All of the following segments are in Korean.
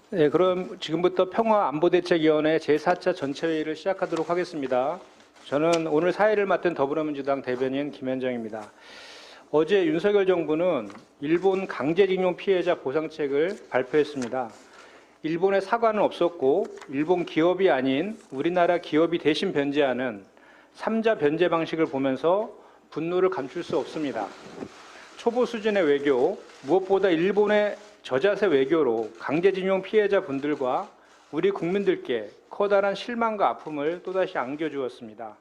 네, 그럼 지금부터 평화안보대책위원회 제4차 전체회의를 시작하도록 하겠습니다. 저는 오늘 사회를 맡은 더불어민주당 대변인 김현정입니다. 어제 윤석열 정부는 일본 강제징용 피해자 보상책을 발표했습니다. 일본의 사과는 없었고 일본 기업이 아닌 우리나라 기업이 대신 변제하는 3자 변제 방식을 보면서 분노를 감출 수 없습니다. 초보 수준의 외교, 무엇보다 일본의 저자세 외교로 강제징용 피해자 분들과 우리 국민들께 커다란 실망과 아픔을 또다시 안겨주었습니다.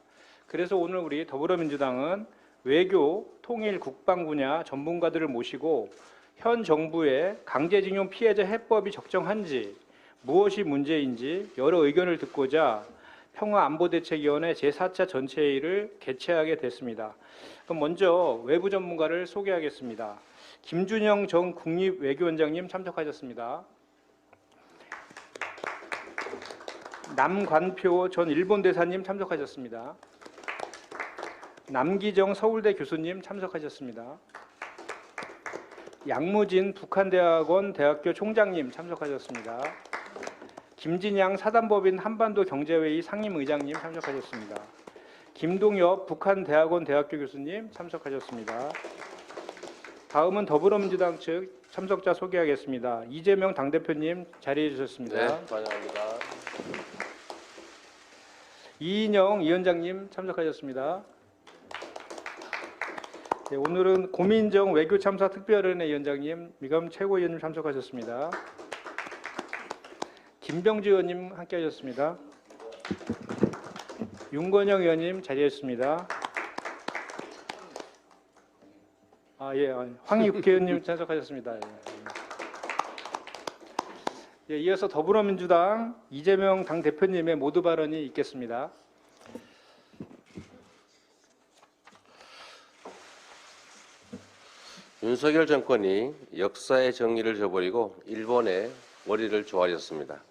그래서 오늘 우리 더불어민주당은 외교, 통일, 국방 분야 전문가들을 모시고 현 정부의 강제징용 피해자 해법이 적정한지, 무엇이 문제인지 여러 의견을 듣고자 평화안보대책위원회 제4차 전체회의를 개최하게 됐습니다. 그럼 먼저 외부 전문가를 소개하겠습니다. 김준영 전 국립외교원장님 참석하셨습니다. 남관표 전 일본 대사님 참석하셨습니다. 남기정 서울대 교수님 참석하셨습니다. 양무진 북한대학원 대학교 총장님 참석하셨습니다. 김진양 사단법인 한반도 경제회의 상임의장님 참석하셨습니다. 김동엽 북한대학원 대학교 교수님 참석하셨습니다. 다음은 더불어민주당 측 참석자 소개하겠습니다. 이재명 당대표님 자리해 주셨습니다. 네, 환영합니다. 이인영 위원장님 참석하셨습니다. 네, 오늘은 고민정 외교참사 특별위원회 위원장님, 미감 최고위원님 참석하셨습니다. 김병주 의원님 함께하셨습니다. 윤건영 의원님 자리했습니다. 황희 국회의원님 참석하셨습니다. 예, 이어서 더불어민주당 이재명 당대표님의 모두 발언이 있겠습니다. 윤석열 정권이 역사의 정의를 저버리고 일본의 머리를 조아렸습니다.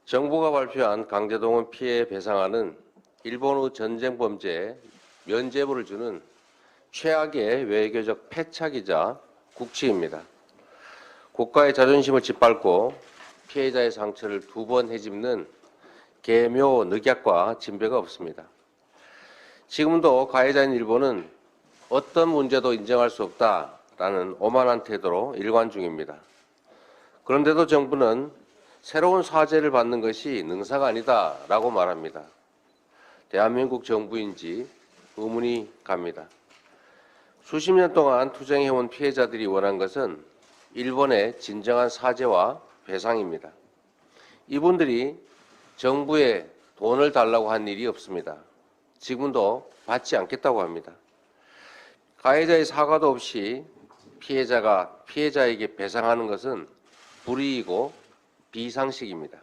정부가 발표한 강제동원 피해 배상안은 일본의 전쟁 범죄에 면죄부를 주는 최악의 외교적 패착이자 국치입니다. 국가의 자존심을 짓밟고 피해자의 상처를 두 번 헤집는 개묘 늑약과 진배가 없습니다. 지금도 가해자인 일본은 어떤 문제도 인정할 수 없다라는 오만한 태도로 일관 중입니다. 그런데도 정부는 새로운 사죄를 받는 것이 능사가 아니다라고 말합니다. 대한민국 정부인지 의문이 갑니다. 수십 년 동안 투쟁해온 피해자들이 원한 것은 일본의 진정한 사죄와 배상입니다. 이분들이 정부에 돈을 달라고 한 일이 없습니다. 지금도 받지 않겠다고 합니다. 가해자의 사과도 없이 피해자가 피해자에게 배상하는 것은 불의이고 비상식입니다.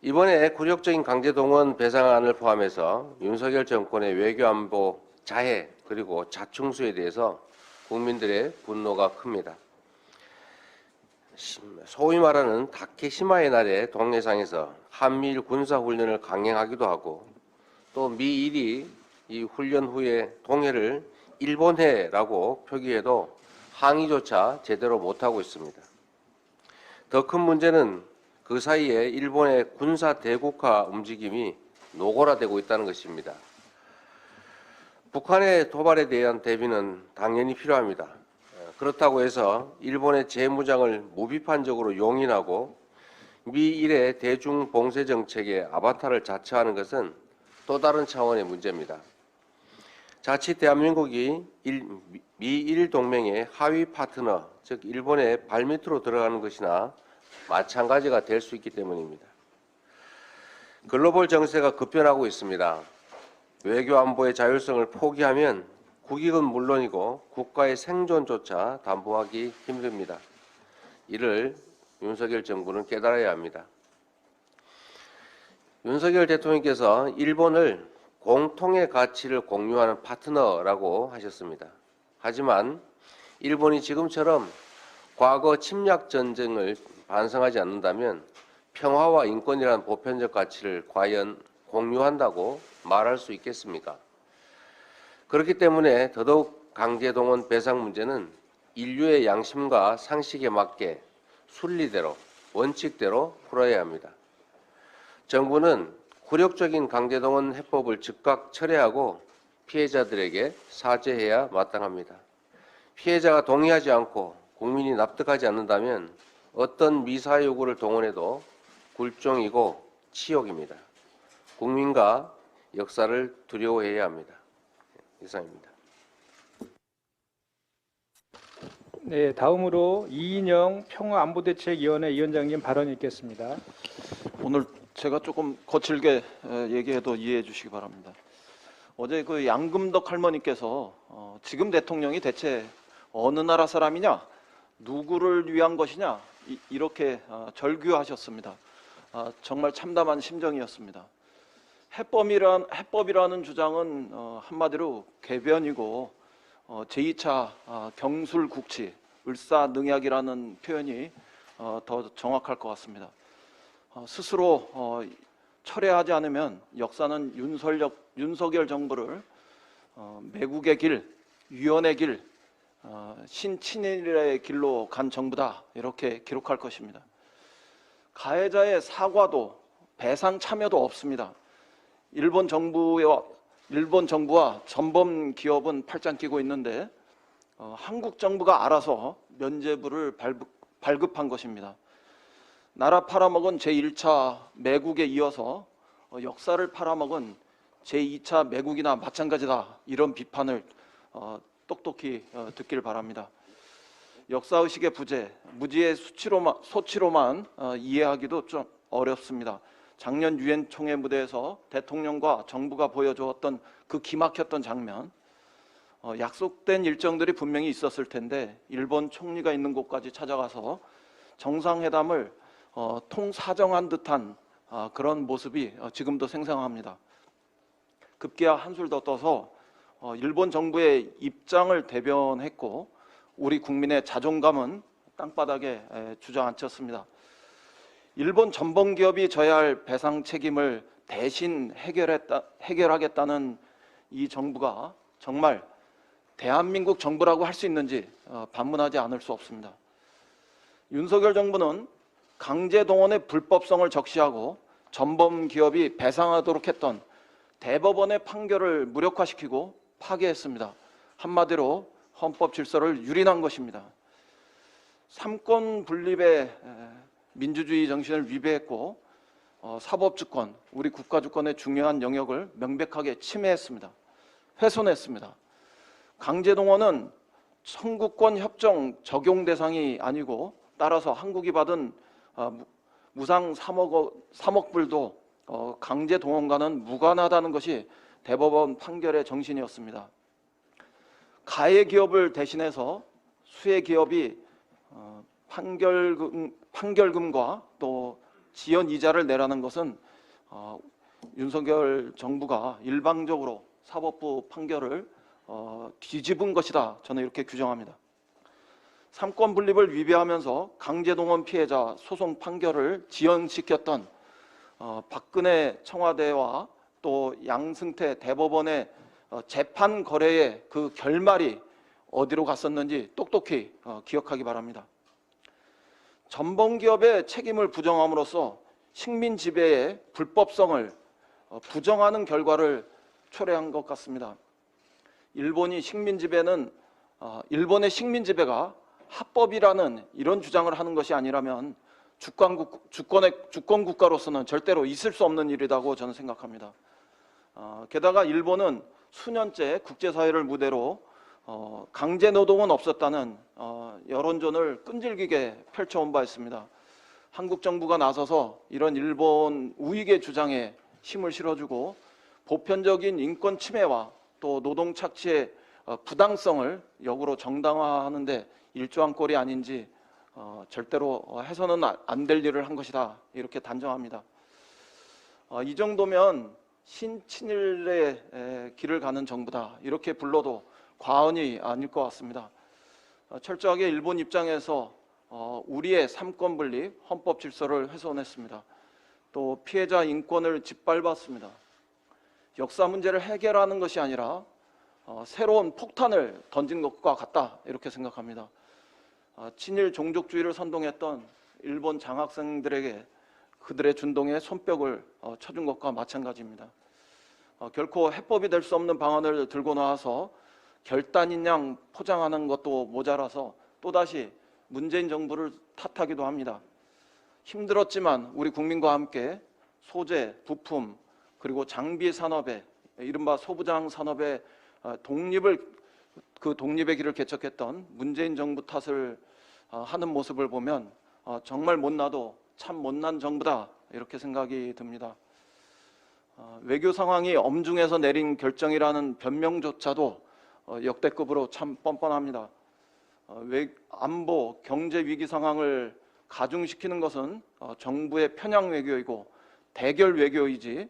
이번에 굴욕적인 강제동원 배상안을 포함해서 윤석열 정권의 외교안보 자해 그리고 자충수에 대해서 국민들의 분노가 큽니다. 소위 말하는 다케시마의 날에 동해상에서 한미일 군사훈련을 강행하기도 하고 또 미일이 이 훈련 후에 동해를 일본해라고 표기해도 항의조차 제대로 못하고 있습니다. 더 큰 문제는 그 사이에 일본의 군사 대국화 움직임이 노골화되고 있다는 것입니다. 북한의 도발에 대한 대비는 당연히 필요합니다. 그렇다고 해서 일본의 재무장을 무비판적으로 용인하고 미일의 대중봉쇄 정책의 아바타를 자처하는 것은 또 다른 차원의 문제입니다. 자칫 대한민국이 미일 동맹의 하위 파트너, 즉 일본의 발밑으로 들어가는 것이나 마찬가지가 될 수 있기 때문입니다. 글로벌 정세가 급변하고 있습니다. 외교 안보의 자율성을 포기하면 국익은 물론이고 국가의 생존조차 담보하기 힘듭니다. 이를 윤석열 정부는 깨달아야 합니다. 윤석열 대통령께서 일본을 공통의 가치를 공유하는 파트너라고 하셨습니다. 하지만 일본이 지금처럼 과거 침략 전쟁을 반성하지 않는다면 평화와 인권이라는 보편적 가치를 과연 공유한다고 말할 수 있겠습니까? 그렇기 때문에 더더욱 강제동원 배상 문제는 인류의 양심과 상식에 맞게 순리대로, 원칙대로 풀어야 합니다. 정부는 굴욕적인 강제동원 해법을 즉각 철회하고 피해자들에게 사죄해야 마땅합니다. 피해자가 동의하지 않고 국민이 납득하지 않는다면 어떤 미사 요구를 동원해도 굴종이고 치욕입니다. 국민과 역사를 두려워해야 합니다. 이상입니다. 네, 다음으로 이인영 평화안보대책위원회 위원장님 발언 있겠습니다. 오늘 제가 조금 거칠게 얘기해도 이해해 주시기 바랍니다. 어제 그 양금덕 할머니께서 지금 대통령이 대체 어느 나라 사람이냐, 누구를 위한 것이냐 이렇게 절규하셨습니다. 정말 참담한 심정이었습니다. 해법이라는 주장은 한마디로 궤변이고 제2차 경술국치, 을사능약이라는 표현이 더 정확할 것 같습니다. 스스로 철회하지 않으면 역사는 윤석열 정부를 매국의 길, 유연의 길, 신친일의 길로 간 정부다 이렇게 기록할 것입니다. 가해자의 사과도 배상 참여도 없습니다. 일본 정부와 전범 기업은 팔짱 끼고 있는데 한국 정부가 알아서 면죄부를 발급한 것입니다. 나라 팔아먹은 제1차 매국에 이어서 역사를 팔아먹은 제2차 매국이나 마찬가지다 이런 비판을 똑똑히 듣길 바랍니다. 역사의식의 부재, 무지의 소치로만 이해하기도 좀 어렵습니다. 작년 유엔 총회 무대에서 대통령과 정부가 보여주었던 그 기막혔던 장면, 약속된 일정들이 분명히 있었을 텐데 일본 총리가 있는 곳까지 찾아가서 정상회담을 통사정한 듯한 그런 모습이 지금도 생생합니다. 급기야 한술 더 떠서 일본 정부의 입장을 대변했고 우리 국민의 자존감은 땅바닥에 주저앉혔습니다. 일본 전범기업이 져야 할 배상 책임을 대신 해결하겠다는 이 정부가 정말 대한민국 정부라고 할 수 있는지 반문하지 않을 수 없습니다. 윤석열 정부는 강제동원의 불법성을 적시하고 전범기업이 배상하도록 했던 대법원의 판결을 무력화시키고 파기했습니다. 한마디로 헌법 질서를 유린한 것입니다. 삼권 분립의 민주주의 정신을 위배했고 사법주권, 우리 국가주권의 중요한 영역을 명백하게 침해했습니다. 훼손했습니다. 강제동원은 청구권 협정 적용 대상이 아니고 따라서 한국이 받은 무상 3억 불도 강제동원과는 무관하다는 것이 대법원 판결의 정신이었습니다. 가해 기업을 대신해서 수혜 기업이 판결금과 또 지연 이자를 내라는 것은 윤석열 정부가 일방적으로 사법부 판결을 뒤집은 것이다. 저는 이렇게 규정합니다. 삼권 분립을 위배하면서 강제동원 피해자 소송 판결을 지연시켰던 박근혜 청와대와 또 양승태 대법원의 재판 거래의 그 결말이 어디로 갔었는지 똑똑히 기억하기 바랍니다. 전범기업의 책임을 부정함으로써 식민 지배의 불법성을 부정하는 결과를 초래한 것 같습니다. 일본의 식민 지배가 합법이라는 이런 주장을 하는 것이 아니라면 주권 국가로서는 절대로 있을 수 없는 일이라고 저는 생각합니다. 게다가 일본은 수년째 국제사회를 무대로 강제 노동은 없었다는 여론전을 끈질기게 펼쳐온 바 있습니다. 한국 정부가 나서서 이런 일본 우익의 주장에 힘을 실어주고 보편적인 인권 침해와 또 노동 착취의 부당성을 역으로 정당화하는 데 일조한 꼴이 아닌지 절대로 해서는 안 될 일을 한 것이다 이렇게 단정합니다. 이 정도면 신친일의 길을 가는 정부다 이렇게 불러도 과언이 아닐 것 같습니다. 철저하게 일본 입장에서 우리의 삼권 분립, 헌법 질서를 훼손했습니다. 또 피해자 인권을 짓밟았습니다. 역사 문제를 해결하는 것이 아니라 새로운 폭탄을 던진 것과 같다 이렇게 생각합니다. 친일 종족주의를 선동했던 일본 장학생들에게 그들의 준동에 손뼉을 쳐준 것과 마찬가지입니다. 결코 해법이 될 수 없는 방안을 들고 나와서 결단인 양 포장하는 것도 모자라서 또다시 문재인 정부를 탓하기도 합니다. 힘들었지만 우리 국민과 함께 소재, 부품, 그리고 장비 산업에 이른바 소부장 산업의 독립의 길을 개척했던 문재인 정부 탓을 하는 모습을 보면 정말 못나도 참 못난 정부다 이렇게 생각이 듭니다. 외교 상황이 엄중해서 내린 결정이라는 변명조차도 역대급으로 참 뻔뻔합니다. 안보, 경제 위기 상황을 가중시키는 것은 정부의 편향 외교이고 대결 외교이지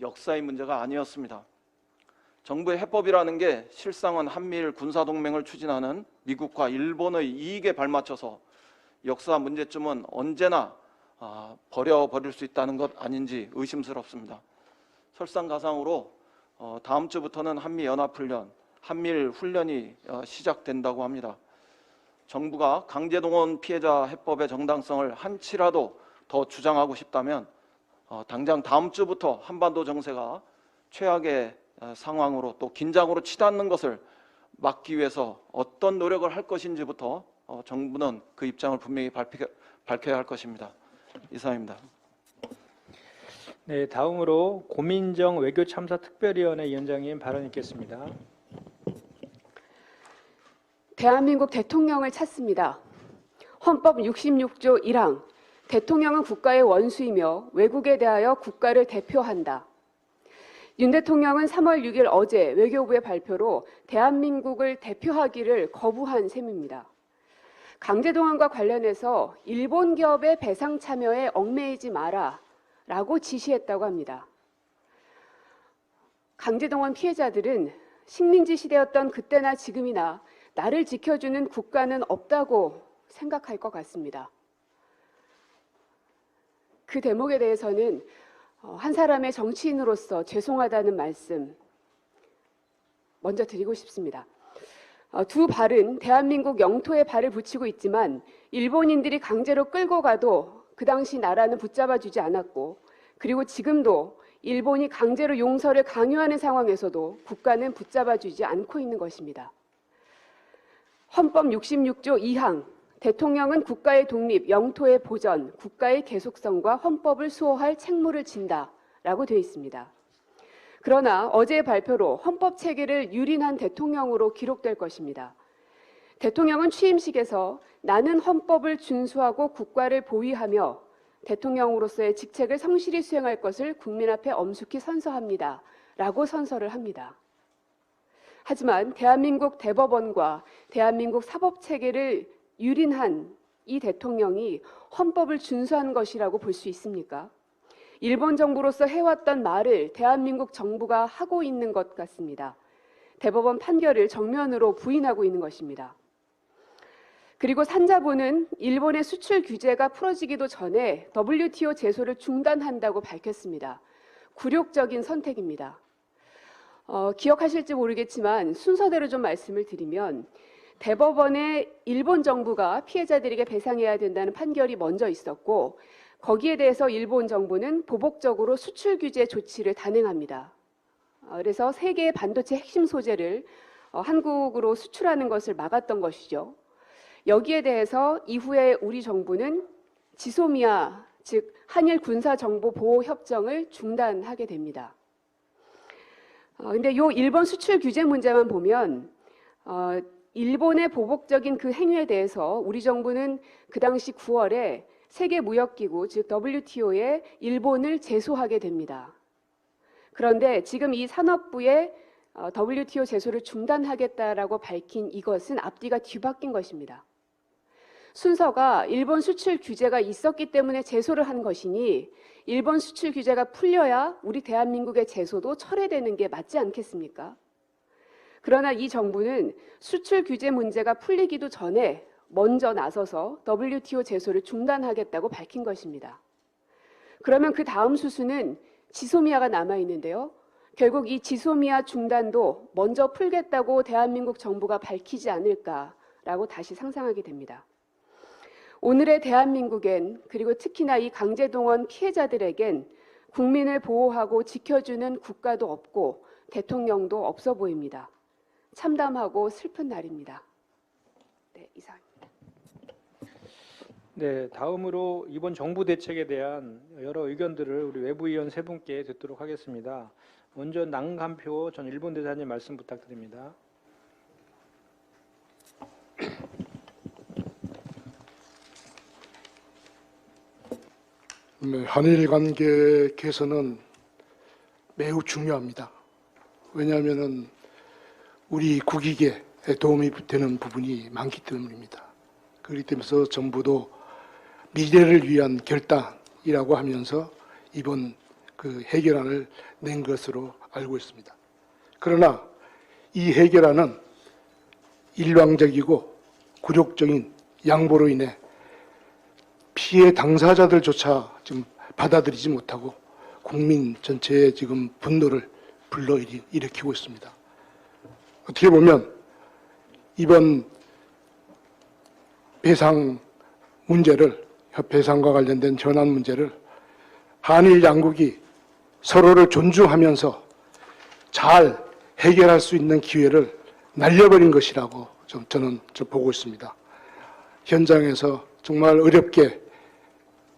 역사의 문제가 아니었습니다. 정부의 해법이라는 게 실상은 한미일 군사동맹을 추진하는 미국과 일본의 이익에 발맞춰서 역사 문제점은 언제나 버려버릴 수 있다는 것 아닌지 의심스럽습니다. 설상가상으로 다음 주부터는 한미연합훈련, 한미일 훈련이 시작된다고 합니다. 정부가 강제동원 피해자 해법의 정당성을 한치라도 더 주장하고 싶다면 당장 다음 주부터 한반도 정세가 최악의 상황으로 또 긴장으로 치닫는 것을 막기 위해서 어떤 노력을 할 것인지부터 정부는 그 입장을 분명히 밝혀야 할 것입니다. 이상입니다. 네, 다음으로 고민정 외교참사특별위원회 위원장님 발언 있겠습니다. 대한민국 대통령을 찾습니다. 헌법 66조 1항 대통령은 국가의 원수이며 외국에 대하여 국가를 대표한다. 윤 대통령은 3월 6일 어제 외교부의 발표로 대한민국을 대표하기를 거부한 셈입니다. 강제동원과 관련해서 일본 기업의 배상 참여에 얽매이지 마라 라고 지시했다고 합니다. 강제동원 피해자들은 식민지 시대였던 그때나 지금이나 나를 지켜주는 국가는 없다고 생각할 것 같습니다. 그 대목에 대해서는 한 사람의 정치인으로서 죄송하다는 말씀 먼저 드리고 싶습니다. 두 발은 대한민국 영토에 발을 붙이고 있지만 일본인들이 강제로 끌고 가도 그 당시 나라는 붙잡아주지 않았고, 그리고 지금도 일본이 강제로 용서를 강요하는 상황에서도 국가는 붙잡아주지 않고 있는 것입니다. 헌법 66조 2항 대통령은 국가의 독립, 영토의 보전, 국가의 계속성과 헌법을 수호할 책무를 진다라고 되어 있습니다. 그러나 어제의 발표로 헌법 체계를 유린한 대통령으로 기록될 것입니다. 대통령은 취임식에서 나는 헌법을 준수하고 국가를 보위하며 대통령으로서의 직책을 성실히 수행할 것을 국민 앞에 엄숙히 선서합니다 라고 선서를 합니다. 하지만 대한민국 대법원과 대한민국 사법체계를 유린한 이 대통령이 헌법을 준수한 것이라고 볼 수 있습니까? 일본 정부로서 해왔던 말을 대한민국 정부가 하고 있는 것 같습니다. 대법원 판결을 정면으로 부인하고 있는 것입니다. 그리고 산자부는 일본의 수출 규제가 풀어지기도 전에 WTO 제소를 중단한다고 밝혔습니다. 굴욕적인 선택입니다. 기억하실지 모르겠지만 순서대로 좀 말씀을 드리면 대법원에 일본 정부가 피해자들에게 배상해야 된다는 판결이 먼저 있었고, 거기에 대해서 일본 정부는 보복적으로 수출 규제 조치를 단행합니다. 그래서 세계의 반도체 핵심 소재를 한국으로 수출하는 것을 막았던 것이죠. 여기에 대해서 이후에 우리 정부는 지소미아, 즉 한일 군사정보보호협정을 중단하게 됩니다. 근데 이 일본 수출 규제 문제만 보면 일본의 보복적인 그 행위에 대해서 우리 정부는 그 당시 9월에 세계무역기구, 즉 WTO에 일본을 제소하게 됩니다. 그런데 지금 이 산업부에 WTO 제소를 중단하겠다라고 밝힌 이것은 앞뒤가 뒤바뀐 것입니다. 순서가 일본 수출 규제가 있었기 때문에 제소를 한 것이니 일본 수출 규제가 풀려야 우리 대한민국의 제소도 철회되는 게 맞지 않겠습니까? 그러나 이 정부는 수출 규제 문제가 풀리기도 전에 먼저 나서서 WTO 제소를 중단하겠다고 밝힌 것입니다. 그러면 그 다음 수순은 지소미아가 남아있는데요. 결국 이 지소미아 중단도 먼저 풀겠다고 대한민국 정부가 밝히지 않을까 라고 다시 상상하게 됩니다. 오늘의 대한민국엔, 그리고 특히나 이 강제동원 피해자들에겐 국민을 보호하고 지켜주는 국가도 없고 대통령도 없어 보입니다. 참담하고 슬픈 날입니다. 네, 이상입니다. 네, 다음으로 이번 정부 대책에 대한 여러 의견들을 우리 외부위원 세 분께 듣도록 하겠습니다. 먼저 남간표 전 일본 대사님 말씀 부탁드립니다. 한일 관계 개선은 매우 중요합니다. 왜냐하면 우리 국익에 도움이 되는 부분이 많기 때문입니다. 그렇기 때문에 정부도 미래를 위한 결단이라고 하면서 이번 그 해결안을 낸 것으로 알고 있습니다. 그러나 이 해결안은 일방적이고 굴욕적인 양보로 인해 피해 당사자들조차 지금 받아들이지 못하고 국민 전체의 지금 분노를 불러일으키고 있습니다. 어떻게 보면 이번 배상 문제를, 배상과 관련된 전환 문제를 한일 양국이 서로를 존중하면서 잘 해결할 수 있는 기회를 날려버린 것이라고 저는 보고 있습니다. 현장에서 정말 어렵게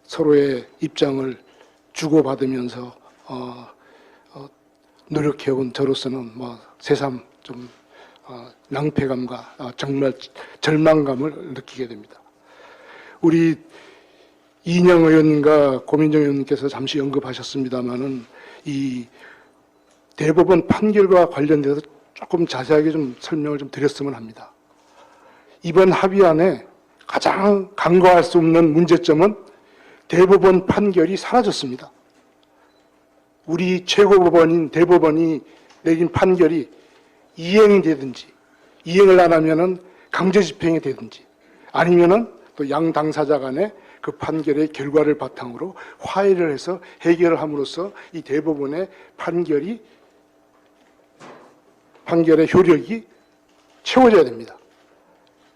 서로의 입장을 주고받으면서 노력해온 저로서는 새삼 좀 낭패감과 정말 절망감을 느끼게 됩니다. 우리 이인영 의원과 고민정 의원님께서 잠시 언급하셨습니다마는 이 대법원 판결과 관련돼서 조금 자세하게 좀 설명을 좀 드렸으면 합니다. 이번 합의안에 가장 간과할 수 없는 문제점은 대법원 판결이 사라졌습니다. 우리 최고법원인 대법원이 내린 판결이 이행이 되든지, 이행을 안 하면은 강제 집행이 되든지, 아니면은 또 양 당사자 간에 그 판결의 결과를 바탕으로 화해를 해서 해결을 함으로써 이 대법원의 판결의 효력이 채워져야 됩니다.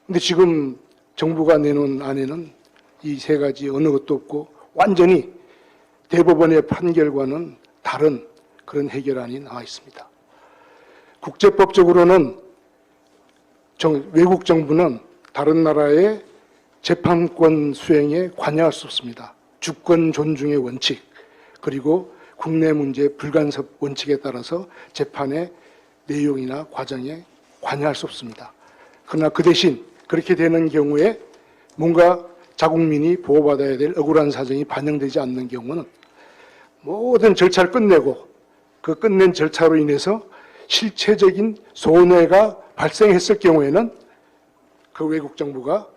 근데 지금 정부가 내놓은 안에는 이 세 가지 어느 것도 없고 완전히 대법원의 판결과는 다른 그런 해결안이 나와 있습니다. 국제법적으로는 외국 정부는 다른 나라의 재판권 수행에 관여할 수 없습니다. 주권 존중의 원칙, 그리고 국내 문제 불간섭 원칙에 따라서 재판의 내용이나 과정에 관여할 수 없습니다. 그러나 그 대신 그렇게 되는 경우에 뭔가 자국민이 보호받아야 될 억울한 사정이 반영되지 않는 경우는 모든 절차를 끝내고 그 끝낸 절차로 인해서 실체적인 손해가 발생했을 경우에는 그 외국 정부가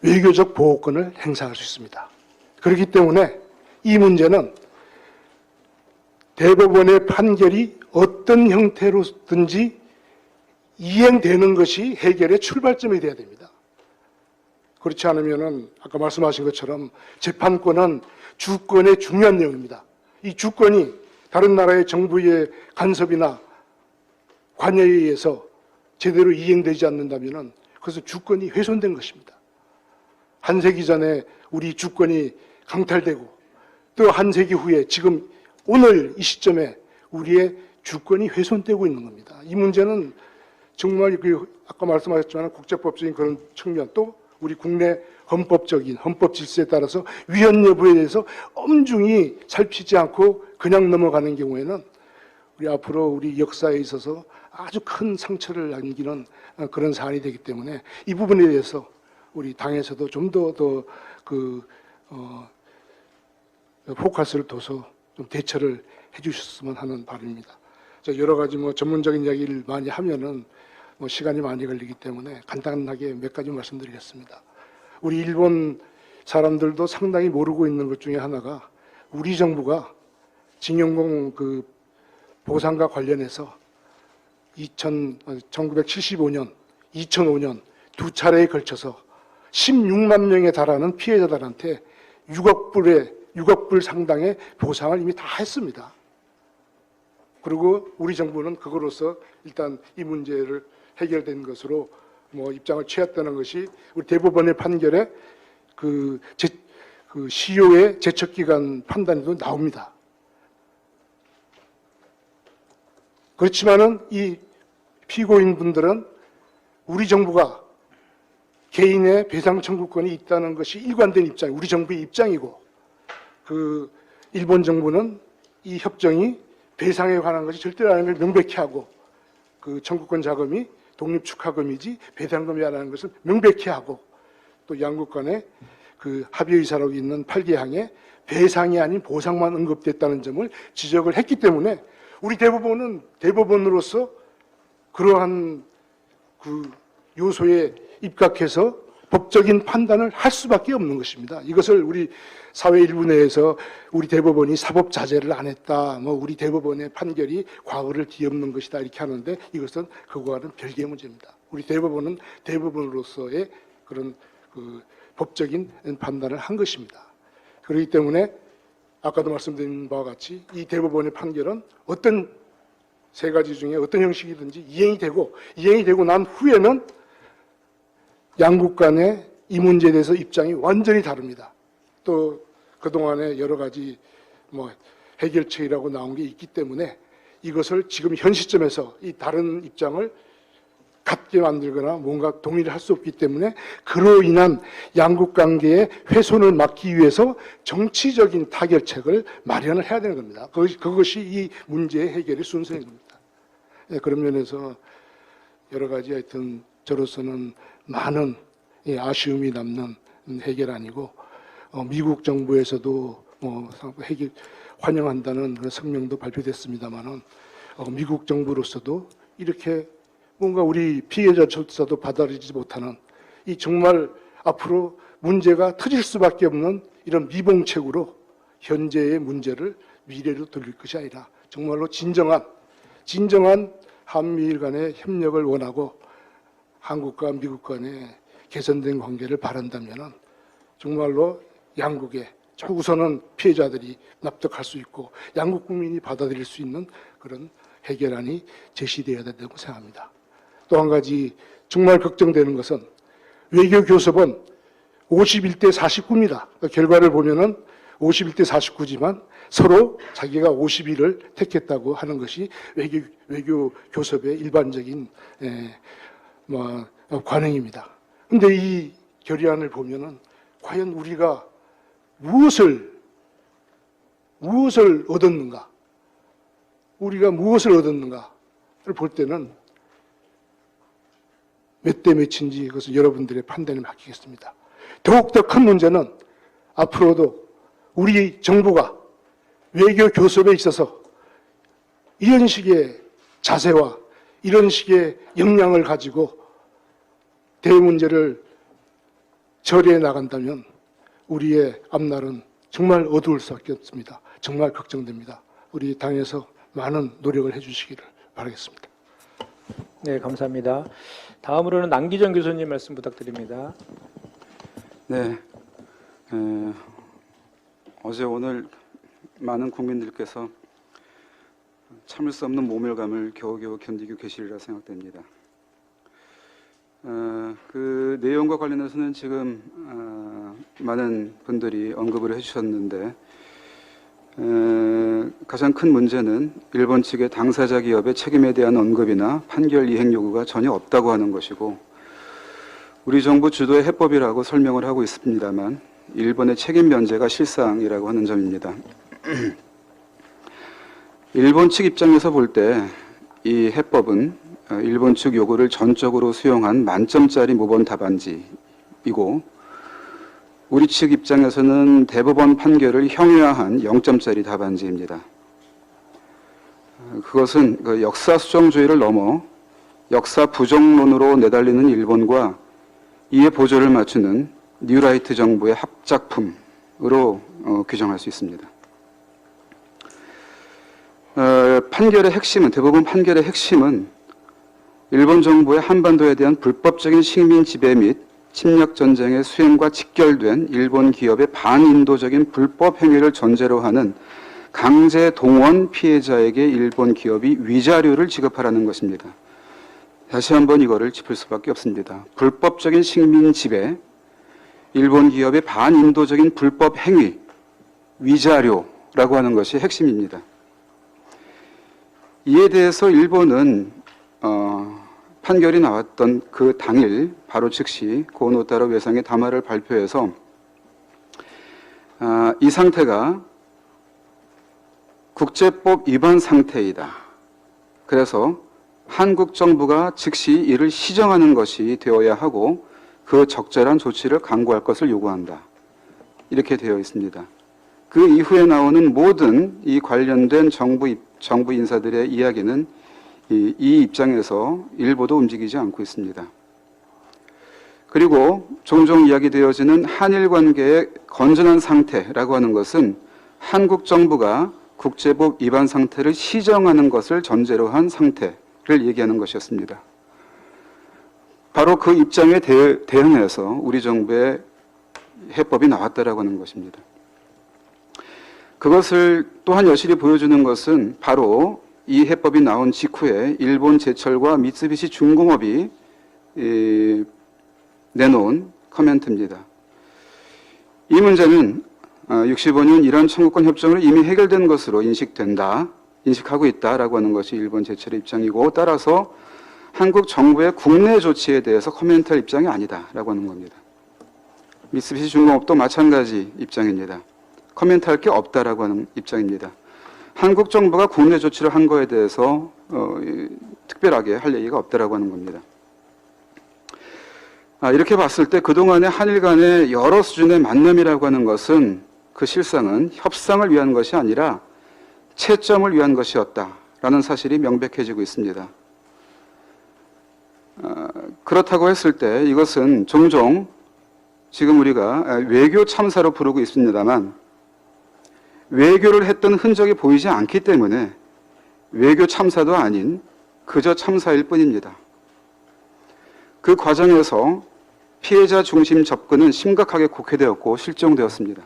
외교적 보호권을 행사할 수 있습니다. 그렇기 때문에 이 문제는 대법원의 판결이 어떤 형태로든지 이행되는 것이 해결의 출발점이 되어야 됩니다. 그렇지 않으면은 아까 말씀하신 것처럼 재판권은 주권의 중요한 내용입니다. 이 주권이 다른 나라의 정부의 간섭이나 관여에 의해서 제대로 이행되지 않는다면은 그것은 주권이 훼손된 것입니다. 한 세기 전에 우리 주권이 강탈되고 또 한 세기 후에 지금 오늘 이 시점에 우리의 주권이 훼손되고 있는 겁니다. 이 문제는 정말 아까 말씀하셨지만 국제법적인 그런 측면, 또 우리 국내 헌법적인 헌법 질서에 따라서 위헌 여부에 대해서 엄중히 살피지 않고 그냥 넘어가는 경우에는 우리 앞으로 우리 역사에 있어서 아주 큰 상처를 남기는 그런 사안이 되기 때문에 이 부분에 대해서 우리 당에서도 좀 더 포커스를 둬서 좀 대처를 해주셨으면 하는 바람입니다. 여러 가지 전문적인 이야기를 많이 하면은 시간이 많이 걸리기 때문에 간단하게 몇 가지 말씀드리겠습니다. 우리 일본 사람들도 상당히 모르고 있는 것 중에 하나가 우리 정부가 징용공 보상과 관련해서 1975년, 2005년 두 차례에 걸쳐서 16만 명에 달하는 피해자들한테 6억 불 상당의 보상을 이미 다 했습니다. 그리고 우리 정부는 그거로서 일단 이 문제를 해결된 것으로 입장을 취했다는 것이 우리 대법원의 판결에 그 시효의 제척기간 판단에도 나옵니다. 그렇지만은 이 피고인분들은 우리 정부가 개인의 배상 청구권이 있다는 것이 일관된 입장, 우리 정부의 입장이고, 그 일본 정부는 이 협정이 배상에 관한 것이 절대로 아닌 걸 명백히 하고, 그 청구권 자금이 독립축하금이지 배상금이 아니라는 것을 명백히 하고, 또 양국 간의 그 합의 의사록이 있는 8개항에 배상이 아닌 보상만 언급됐다는 점을 지적을 했기 때문에 우리 대법원은 대법원으로서 그러한 그 요소에 입각해서 법적인 판단을 할 수밖에 없는 것입니다. 이것을 우리 사회 일부 내에서 우리 대법원이 사법 자제를 안 했다, 우리 대법원의 판결이 과거를 뒤엎는 것이다 이렇게 하는데, 이것은 그거와는 별개의 문제입니다. 우리 대법원은 대법원으로서의 그런 그 법적인 판단을 한 것입니다. 그렇기 때문에 아까도 말씀드린 바와 같이 이 대법원의 판결은 어떤 세 가지 중에 어떤 형식이든지 이행이 되고 난 후에는 양국 간의 이 문제에 대해서 입장이 완전히 다릅니다. 또 그동안에 여러 가지 해결책이라고 나온 게 있기 때문에 이것을 지금 현 시점에서 이 다른 입장을 갖게 만들거나 뭔가 동의를 할 수 없기 때문에 그로 인한 양국 관계의 훼손을 막기 위해서 정치적인 타결책을 마련을 해야 되는 겁니다. 그것이 이 문제의 해결의 순서입니다. 그런 면에서 여러 가지 하여튼 저로서는 많은 아쉬움이 남는 해결안이고, 미국 정부에서도 해결 환영한다는 그런 성명도 발표됐습니다만은 미국 정부로서도 이렇게 뭔가 우리 피해자조차도 받아들이지 못하는 이 정말 앞으로 문제가 터질 수밖에 없는 이런 미봉책으로 현재의 문제를 미래로 돌릴 것이 아니라 정말로 진정한 한미일 간의 협력을 원하고 한국과 미국 간의 개선된 관계를 바란다면 정말로 양국의 우선은 피해자들이 납득할 수 있고 양국 국민이 받아들일 수 있는 그런 해결안이 제시되어야 된다고 생각합니다. 또 한 가지 정말 걱정되는 것은 외교교섭은 51대 49입니다. 결과를 보면은 51대 49지만 서로 자기가 51을 택했다고 하는 것이 외교 교섭의 일반적인 관행입니다. 그런데 이 결의안을 보면은 과연 우리가 무엇을 얻었는가? 우리가 무엇을 얻었는가를 볼 때는 몇 대 몇인지 그것은 여러분들의 판단에 맡기겠습니다. 더욱더 큰 문제는 앞으로도 우리 정부가 외교 교섭에 있어서 이런 식의 자세와 이런 식의 역량을 가지고 대문제를 처리해 나간다면 우리의 앞날은 정말 어두울 수밖에 없습니다. 정말 걱정됩니다. 우리 당에서 많은 노력을 해주시기를 바라겠습니다. 네, 감사합니다. 다음으로는 남기정 교수님 말씀 부탁드립니다. 네, 어제 오늘 많은 국민들께서 참을 수 없는 모멸감을 겨우겨우 견디고 계시리라 생각됩니다. 그 내용과 관련해서는 지금 많은 분들이 언급을 해주셨는데, 가장 큰 문제는 일본 측의 당사자 기업의 책임에 대한 언급이나 판결 이행 요구가 전혀 없다고 하는 것이고, 우리 정부 주도의 해법이라고 설명을 하고 있습니다만 일본의 책임 면제가 실상이라고 하는 점입니다. 일본 측 입장에서 볼 때 이 해법은 일본 측 요구를 전적으로 수용한 만점짜리 모범 답안지이고, 우리 측 입장에서는 대법원 판결을 형용한 0점짜리 답안지입니다. 그것은 그 역사 수정주의를 넘어 역사 부정론으로 내달리는 일본과 이에 보조를 맞추는 뉴라이트 정부의 합작품으로 규정할 수 있습니다. 판결의 핵심은, 대법원 판결의 핵심은 일본 정부의 한반도에 대한 불법적인 식민 지배 및 침략 전쟁의 수행과 직결된 일본 기업의 반인도적인 불법 행위를 전제로 하는 강제 동원 피해자에게 일본 기업이 위자료를 지급하라는 것입니다. 다시 한번 이거를 짚을 수밖에 없습니다. 불법적인 식민 지배, 일본 기업의 반인도적인 불법 행위, 위자료라고 하는 것이 핵심입니다. 이에 대해서 일본은 판결이 나왔던 그 당일 바로 즉시 고노타로 외상의 담화를 발표해서 이 상태가 국제법 위반 상태이다. 그래서 한국 정부가 즉시 이를 시정하는 것이 되어야 하고 그 적절한 조치를 강구할 것을 요구한다. 이렇게 되어 있습니다. 그 이후에 나오는 모든 이 관련된 정부 인사들의 이야기는 이 입장에서 일보도 움직이지 않고 있습니다. 그리고 종종 이야기되어지는 한일 관계의 건전한 상태라고 하는 것은 한국 정부가 국제법 위반 상태를 시정하는 것을 전제로 한 상태를 얘기하는 것이었습니다. 바로 그 입장에 대응해서 우리 정부의 해법이 나왔다라고 하는 것입니다. 그것을 또한 여실히 보여주는 것은 바로 이 해법이 나온 직후에 일본 제철과 미쓰비시 중공업이 내놓은 코멘트입니다. 이 문제는 65년 이란 청구권 협정으로 이미 해결된 것으로 인식하고 있다라고 하는 것이 일본 제철의 입장이고, 따라서 한국 정부의 국내 조치에 대해서 코멘트할 입장이 아니다라고 하는 겁니다. 미쓰비시 중공업도 마찬가지 입장입니다. 코멘트할 게 없다라고 하는 입장입니다. 한국 정부가 국내 조치를 한 거에 대해서 특별하게 할 얘기가 없다라고 하는 겁니다. 이렇게 봤을 때 그동안의 한일 간의 여러 수준의 만남이라고 하는 것은 그 실상은 협상을 위한 것이 아니라 채점을 위한 것이었다라는 사실이 명백해지고 있습니다. 그렇다고 했을 때 이것은 종종 지금 우리가 외교 참사로 부르고 있습니다만, 외교를 했던 흔적이 보이지 않기 때문에 외교 참사도 아닌 그저 참사일 뿐입니다. 그 과정에서 피해자 중심 접근은 심각하게 곡해되었고 실종되었습니다.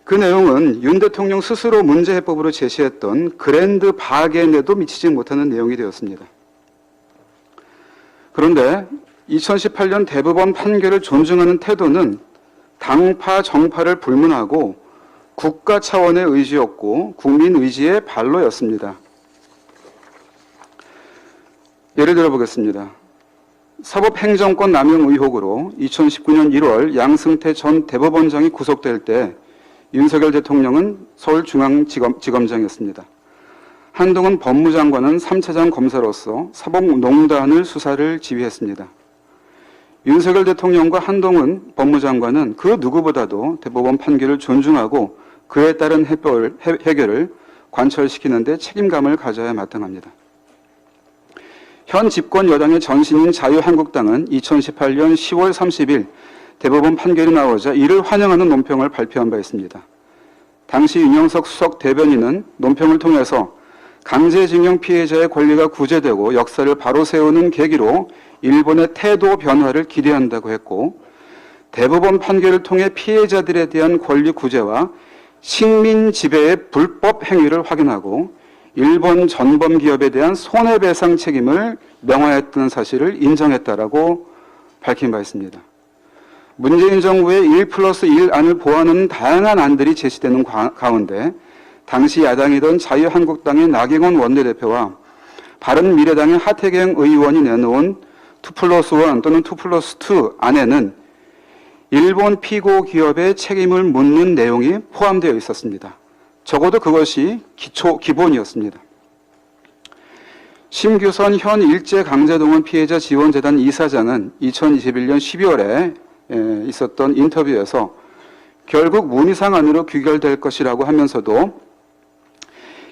그 내용은 윤 대통령 스스로 문제 해법으로 제시했던 그랜드 바겐에도 미치지 못하는 내용이 되었습니다. 그런데 2018년 대법원 판결을 존중하는 태도는 당파 정파를 불문하고 국가 차원의 의지였고 국민 의지의 발로였습니다. 예를 들어 보겠습니다. 사법행정권 남용 의혹으로 2019년 1월 양승태 전 대법원장이 구속될 때 윤석열 대통령은 서울중앙지검장이었습니다. 한동훈 법무장관은 3차장 검사로서 사법농단을 수사를 지휘했습니다. 윤석열 대통령과 한동훈 법무장관은 그 누구보다도 대법원 판결을 존중하고 그에 따른 해결을 관철시키는 데 책임감을 가져야 마땅합니다. 현 집권 여당의 전신인 자유한국당은 2018년 10월 30일 대법원 판결이 나오자 이를 환영하는 논평을 발표한 바 있습니다. 당시 윤영석 수석 대변인은 논평을 통해서 강제징용 피해자의 권리가 구제되고 역사를 바로 세우는 계기로 일본의 태도 변화를 기대한다고 했고, 대법원 판결을 통해 피해자들에 대한 권리 구제와 식민 지배의 불법 행위를 확인하고 일본 전범 기업에 대한 손해배상 책임을 명화했다는 사실을 인정했다라고 밝힌 바 있습니다. 문재인 정부의 1+1 안을 보완하는 다양한 안들이 제시되는 가운데 당시 야당이던 자유한국당의 나경원 원내대표와 바른미래당의 하태경 의원이 내놓은 2+1 또는 2+2 안에는 일본 피고 기업의 책임을 묻는 내용이 포함되어 있었습니다. 적어도 그것이 기본이었습니다. 심규선 현 일제강제동원 피해자 지원재단 이사장은 2021년 12월에 있었던 인터뷰에서 결국 문희상 안으로 귀결될 것이라고 하면서도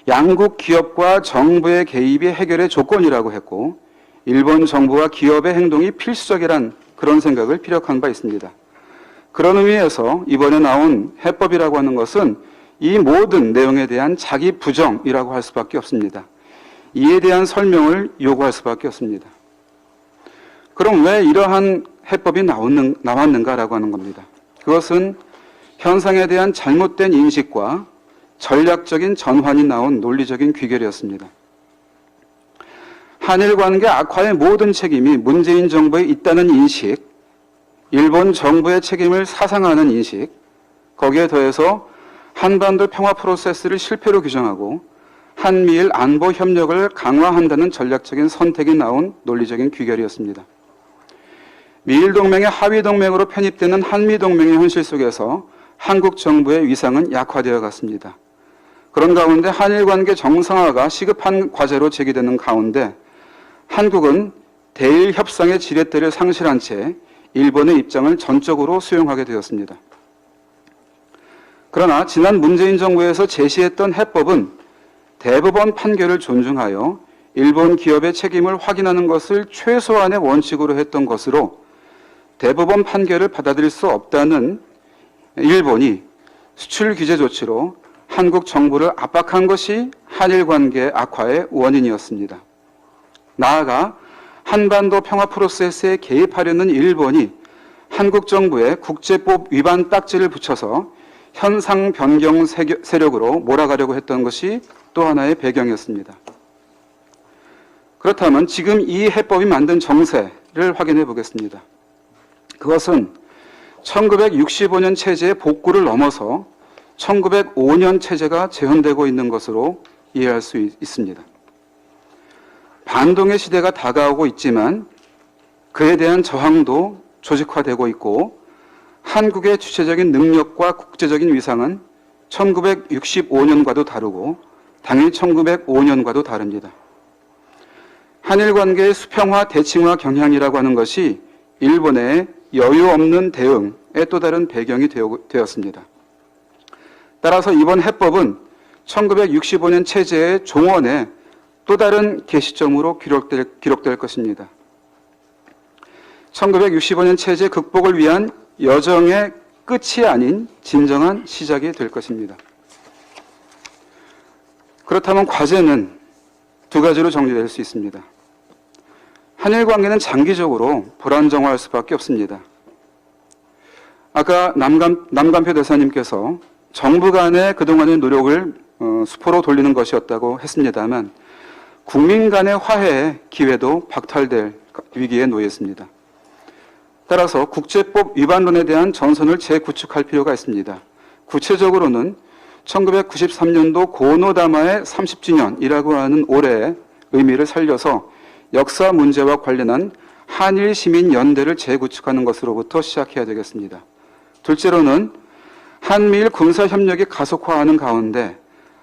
양국 기업과 정부의 개입이 해결의 조건이라고 했고, 일본 정부와 기업의 행동이 필수적이란 그런 생각을 피력한 바 있습니다. 그런 의미에서 이번에 나온 해법이라고 하는 것은 이 모든 내용에 대한 자기 부정이라고 할 수밖에 없습니다. 이에 대한 설명을 요구할 수밖에 없습니다. 그럼 왜 이러한 해법이 나왔는가라고 하는 겁니다. 그것은 현상에 대한 잘못된 인식과 전략적인 전환이 나온 논리적인 귀결이었습니다. 한일 관계 악화의 모든 책임이 문재인 정부에 있다는 인식, 일본 정부의 책임을 사상하는 인식, 거기에 더해서 한반도 평화 프로세스를 실패로 규정하고 한미일 안보 협력을 강화한다는 전략적인 선택이 나온 논리적인 귀결이었습니다. 미일 동맹의 하위 동맹으로 편입되는 한미 동맹의 현실 속에서 한국 정부의 위상은 약화되어 갔습니다. 그런 가운데 한일 관계 정상화가 시급한 과제로 제기되는 가운데 한국은 대일 협상의 지렛대를 상실한 채 일본의 입장을 전적으로 수용하게 되었습니다. 그러나 지난 문재인 정부에서 제시했던 해법은 대법원 판결을 존중하여 일본 기업의 책임을 확인하는 것을 최소한의 원칙으로 했던 것으로 대법원 판결을 받아들일 수 없다는 일본이 수출 규제 조치로 한국 정부를 압박한 것이 한일 관계 악화의 원인이었습니다. 나아가 한반도 평화 프로세스에 개입하려는 일본이 한국 정부에 국제법 위반 딱지를 붙여서 현상 변경 세력으로 몰아가려고 했던 것이 또 하나의 배경이었습니다. 그렇다면 지금 이 해법이 만든 정세를 확인해 보겠습니다. 그것은 1965년 체제의 복구를 넘어서 1905년 체제가 재현되고 있는 것으로 이해할 수 있습니다. 반동의 시대가 다가오고 있지만 그에 대한 저항도 조직화되고 있고 한국의 주체적인 능력과 국제적인 위상은 1965년과도 다르고 당연히 1905년과도 다릅니다. 한일 관계의 수평화 대칭화 경향이라고 하는 것이 일본의 여유 없는 대응의 또 다른 배경이 되었습니다. 따라서 이번 해법은 1965년 체제의 종언의 또 다른 개시점으로 기록될 것입니다. 1965년 체제 극복을 위한 여정의 끝이 아닌 진정한 시작이 될 것입니다. 그렇다면 과제는 두 가지로 정리될 수 있습니다. 한일 관계는 장기적으로 불안정화할 수밖에 없습니다. 아까 남간표 대사님께서 정부 간의 그동안의 노력을 수포로 돌리는 것이었다고 했습니다만 국민 간의 화해의 기회도 박탈될 위기에 놓였습니다. 따라서 국제법 위반론에 대한 전선을 재구축할 필요가 있습니다. 구체적으로는 1993년도 고노다마의 30주년이라고 하는 올해의 의미를 살려서 역사 문제와 관련한 한일 시민연대를 재구축하는 것으로부터 시작해야 되겠습니다. 둘째로는 한미일 군사협력이 가속화하는 가운데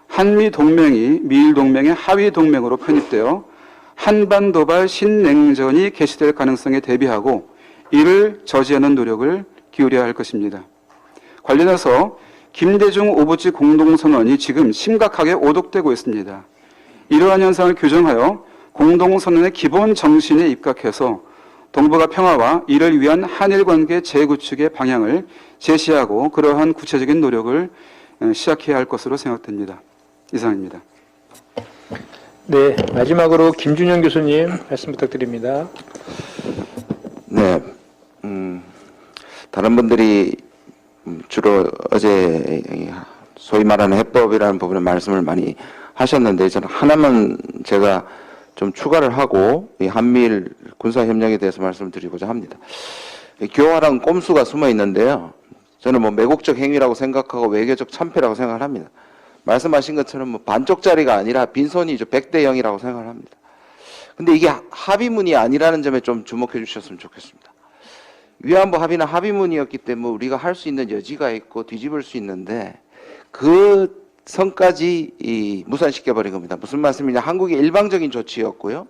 한미 동맹이 미일 동맹의 하위 동맹으로 편입되어 한반도발 신냉전이 개시될 가능성에 대비하고 이를 저지하는 노력을 기울여야 할 것입니다. 관련해서 김대중 오부지 공동선언이 지금 심각하게 오독되고 있습니다. 이러한 현상을 규정하여 공동선언의 기본 정신에 입각해서 동북아 평화와 이를 위한 한일 관계 재구축의 방향을 제시하고 그러한 구체적인 노력을 시작해야 할 것으로 생각됩니다. 이상입니다. 네, 마지막으로 김준영 교수님 말씀 부탁드립니다. 네, 다른 분들이 주로 어제 소위 말하는 해법이라는 부분에 말씀을 많이 하셨는데 저는 하나만 제가 좀 추가를 하고 이 한미일 군사협력에 대해서 말씀을 드리고자 합니다. 교활한 꼼수가 숨어 있는데요. 저는 뭐 매국적 행위라고 생각하고 외교적 참패라고 생각을 합니다. 말씀하신 것처럼 뭐 반쪽짜리가 아니라 빈손이죠. 100대 0이라고 생각을 합니다. 근데 이게 합의문이 아니라는 점에 좀 주목해 주셨으면 좋겠습니다. 위안부 합의는 합의문이었기 때문에 우리가 할 수 있는 여지가 있고 뒤집을 수 있는데 그 선까지 무산시켜버린 겁니다. 무슨 말씀이냐. 한국의 일방적인 조치였고요.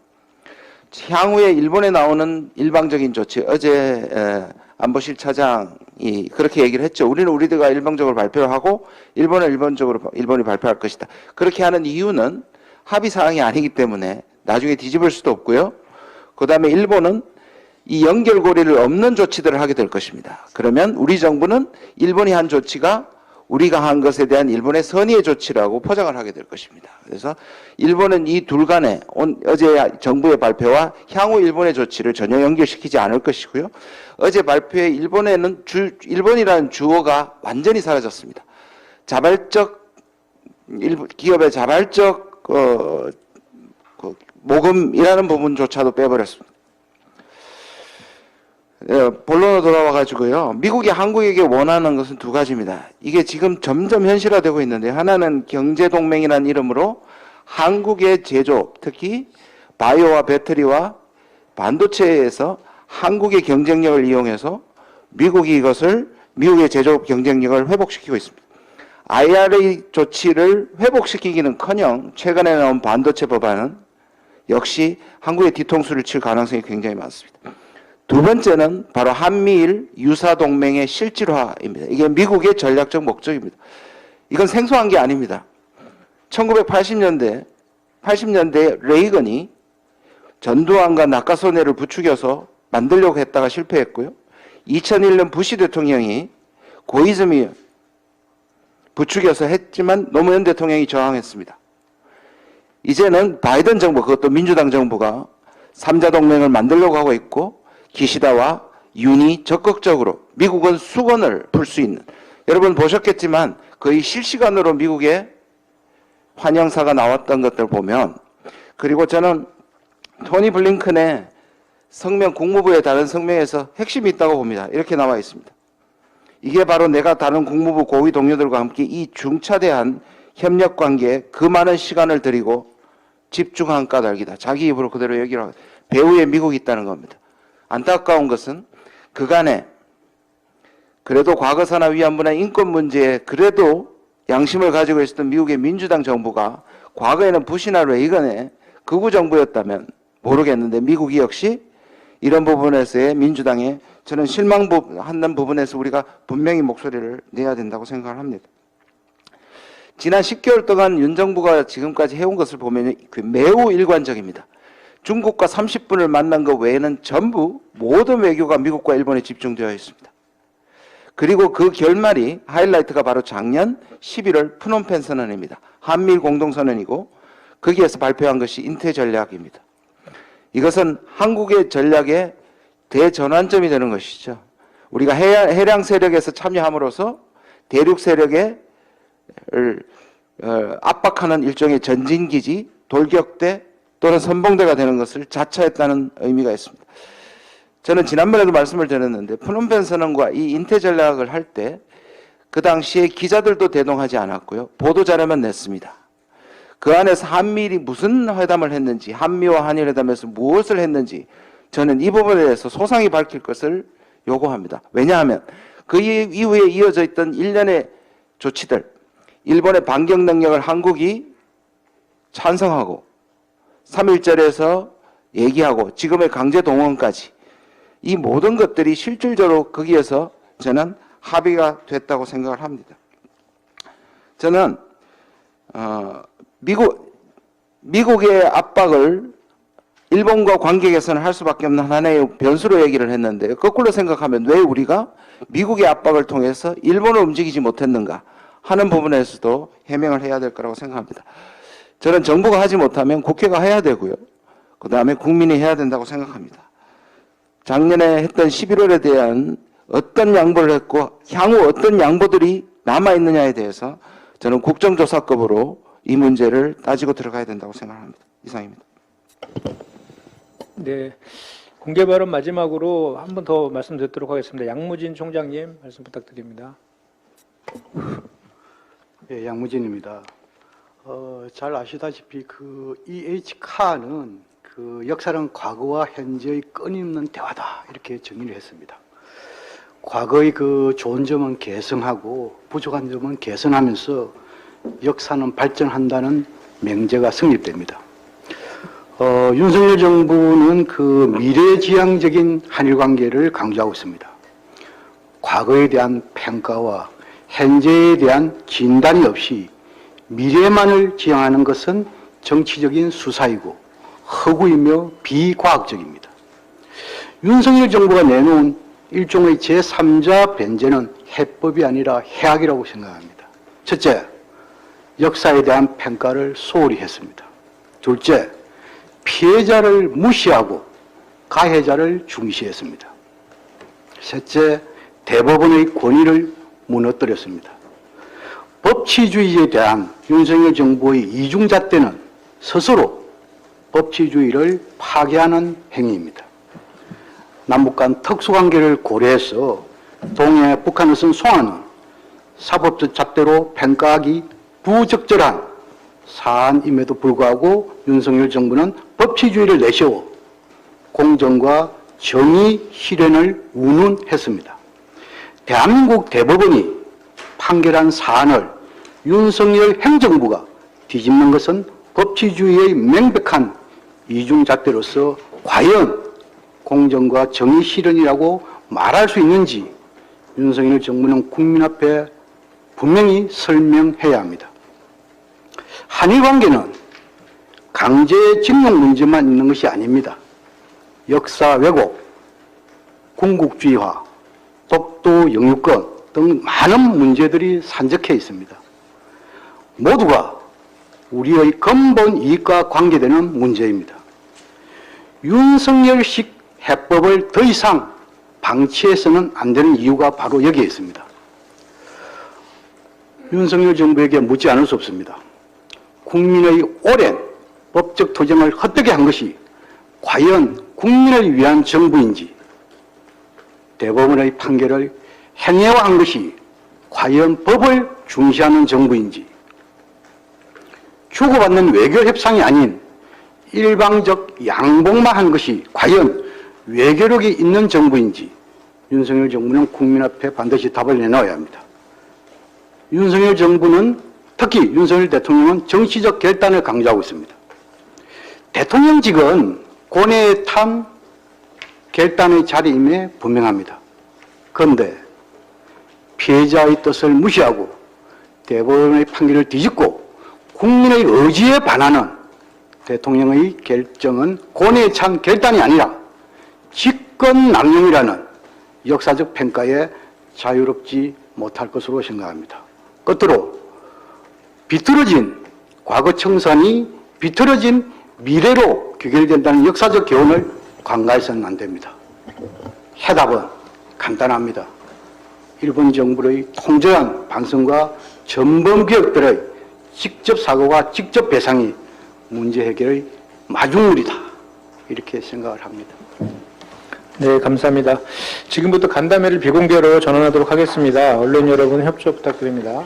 향후에 일본에 나오는 일방적인 조치, 어제 안보실 차장이 그렇게 얘기를 했죠. 우리는 우리들가 일방적으로 발표를 하고 일본은 일본이 발표할 것이다. 그렇게 하는 이유는 합의 사항이 아니기 때문에 나중에 뒤집을 수도 없고요. 그 다음에 일본은 이 연결고리를 없는 조치들을 하게 될 것입니다. 그러면 우리 정부는 일본이 한 조치가 우리가 한 것에 대한 일본의 선의의 조치라고 포장을 하게 될 것입니다. 그래서 일본은 이 둘 간에 어제 정부의 발표와 향후 일본의 조치를 전혀 연결시키지 않을 것이고요. 어제 발표에 일본에는 일본이라는 주어가 완전히 사라졌습니다. 자발적 기업의 자발적 모금이라는 부분조차도 빼버렸습니다. 본론으로 돌아와 가지고요. 미국이 한국에게 원하는 것은 두 가지입니다. 이게 지금 점점 현실화되고 있는데, 하나는 경제동맹이라는 이름으로 한국의 제조, 특히 바이오와 배터리와 반도체에서 한국의 경쟁력을 이용해서 미국이 이것을, 미국의 제조업 경쟁력을 회복시키고 있습니다. IRA 조치를 회복시키기는커녕 최근에 나온 반도체 법안은 역시 한국의 뒤통수를 칠 가능성이 굉장히 많습니다. 두 번째는 바로 한미일 유사동맹의 실질화입니다. 이게 미국의 전략적 목적입니다. 이건 생소한 게 아닙니다. 1980년대 레이건이 전두환과 낙하소내를 부추겨서 만들려고 했다가 실패했고요. 2001년 부시 대통령이 고이즈미 부추겨서 했지만 노무현 대통령이 저항했습니다. 이제는 바이든 정부, 그것도 민주당 정부가 3자 동맹을 만들려고 하고 있고, 기시다와 윤이 적극적으로 미국은 수건을 풀 수 있는, 여러분 보셨겠지만 거의 실시간으로 미국의 환영사가 나왔던 것들 보면, 그리고 저는 토니 블링컨의 성명, 국무부의 다른 성명에서 핵심이 있다고 봅니다. 이렇게 나와 있습니다. 이게 바로 내가 다른 국무부 고위 동료들과 함께 이 중차대한 협력 관계에 그 많은 시간을 들이고 집중한 까닭이다. 자기 입으로 그대로 얘기를 하고, 배후에 미국이 있다는 겁니다. 안타까운 것은 그간에 그래도 과거사나 위안부나 인권 문제에 그래도 양심을 가지고 있었던 미국의 민주당 정부가 과거에는 부시나 레이건의 극우 정부였다면 모르겠는데, 미국이 역시 이런 부분에서의 민주당의, 저는 실망하는 부분에서 우리가 분명히 목소리를 내야 된다고 생각을 합니다. 지난 10개월 동안 윤 정부가 지금까지 해온 것을 보면 매우 일관적입니다. 중국과 30분을 만난 것 외에는 전부 모든 외교가 미국과 일본에 집중되어 있습니다. 그리고 그 결말이, 하이라이트가 바로 작년 11월 프놈펜 선언입니다. 한미일 공동선언이고, 거기에서 발표한 것이 인태 전략입니다. 이것은 한국의 전략의 대전환점이 되는 것이죠. 우리가 해량 세력에서 참여함으로써 대륙 세력을 압박하는 일종의 전진기지, 돌격대 또는 선봉대가 되는 것을 자처했다는 의미가 있습니다. 저는 지난번에도 말씀을 드렸는데, 프놈펜 선언과 이 인태 전략을 할 때 그 당시에 기자들도 대동하지 않았고요. 보도자료만 냈습니다. 그 안에서 한미일이 무슨 회담을 했는지, 한미와 한일 회담에서 무엇을 했는지 저는 이 부분에 대해서 소상히 밝힐 것을 요구합니다. 왜냐하면 그 이후에 이어져 있던 일련의 조치들, 일본의 반격 능력을 한국이 찬성하고 3.1절에서 얘기하고 지금의 강제 동원까지, 이 모든 것들이 실질적으로 거기에서 저는 합의가 됐다고 생각을 합니다. 저는 미국의 압박을 일본과 관계 개선을 할 수밖에 없는 하나의 변수로 얘기를 했는데, 거꾸로 생각하면 왜 우리가 미국의 압박을 통해서 일본을 움직이지 못했는가 하는 부분에서도 해명을 해야 될 거라고 생각합니다. 저는 정부가 하지 못하면 국회가 해야 되고요. 그 다음에 국민이 해야 된다고 생각합니다. 작년에 했던 11월에 대한 어떤 양보를 했고 향후 어떤 양보들이 남아있느냐에 대해서 저는 국정조사급으로 이 문제를 따지고 들어가야 된다고 생각합니다. 이상입니다. 네, 공개 발언 마지막으로 한 번 더 말씀드리도록 하겠습니다. 양무진 총장님 말씀 부탁드립니다. 예, 양무진입니다. 잘 아시다시피 그 E.H. 카는 그 역사는 과거와 현재의 끊임없는 대화다, 이렇게 정의를 했습니다. 과거의 그 좋은 점은 계승하고 부족한 점은 개선하면서 역사는 발전한다는 명제가 성립됩니다. 윤석열 정부는 그 미래지향적인 한일 관계를 강조하고 있습니다. 과거에 대한 평가와 현재에 대한 진단이 없이 미래만을 지향하는 것은 정치적인 수사이고 허구이며 비과학적입니다. 윤석열 정부가 내놓은 일종의 제3자 변제는 해법이 아니라 해악이라고 생각합니다. 첫째, 역사에 대한 평가를 소홀히 했습니다. 둘째, 피해자를 무시하고 가해자를 중시했습니다. 셋째, 대법원의 권위를 무너뜨렸습니다. 법치주의에 대한 윤석열 정부의 이중잣대는 스스로 법치주의를 파괴하는 행위입니다. 남북 간 특수관계를 고려해서 동해 북한을 쓴 송환은 사법적 잣대로 평가하기 부적절한 사안임에도 불구하고 윤석열 정부는 법치주의를 내세워 공정과 정의 실현을 운운했습니다. 대한민국 대법원이 판결한 사안을 윤석열 행정부가 뒤집는 것은 법치주의의 명백한 이중잣대로서 과연 공정과 정의 실현이라고 말할 수 있는지 윤석열 정부는 국민 앞에 분명히 설명해야 합니다. 한일 관계는 강제징용 문제만 있는 것이 아닙니다. 역사 왜곡, 군국주의화, 독도 영유권 등 많은 문제들이 산적해 있습니다. 모두가 우리의 근본 이익과 관계되는 문제입니다. 윤석열식 해법을 더 이상 방치해서는 안 되는 이유가 바로 여기에 있습니다. 윤석열 정부에게 묻지 않을 수 없습니다. 국민의 오랜 법적 투쟁을 헛되게 한 것이 과연 국민을 위한 정부인지, 대법원의 판결을 행해화한 것이 과연 법을 중시하는 정부인지, 주고받는 외교 협상이 아닌 일방적 양복만 한 것이 과연 외교력이 있는 정부인지 윤석열 정부는 국민 앞에 반드시 답을 내놓아야 합니다. 윤석열 정부는, 특히 윤석열 대통령은 정치적 결단을 강조하고 있습니다. 대통령직은 고뇌에 탄 결단의 자리임에 분명합니다. 그런데 피해자의 뜻을 무시하고 대법원의 판결을 뒤집고 국민의 의지에 반하는 대통령의 결정은 고뇌에 찬 결단이 아니라 직권남용이라는 역사적 평가에 자유롭지 못할 것으로 생각합니다. 끝으로 비틀어진 과거 청산이 비틀어진 미래로 귀결된다는 역사적 교훈을 간과해서는 안 됩니다. 해답은 간단합니다. 일본 정부의 통절한 반성과 전범기업들의 직접 사과와 직접 배상이 문제 해결의 마중물이다, 이렇게 생각을 합니다. 네, 감사합니다. 지금부터 간담회를 비공개로 전환하도록 하겠습니다. 언론 여러분 협조 부탁드립니다.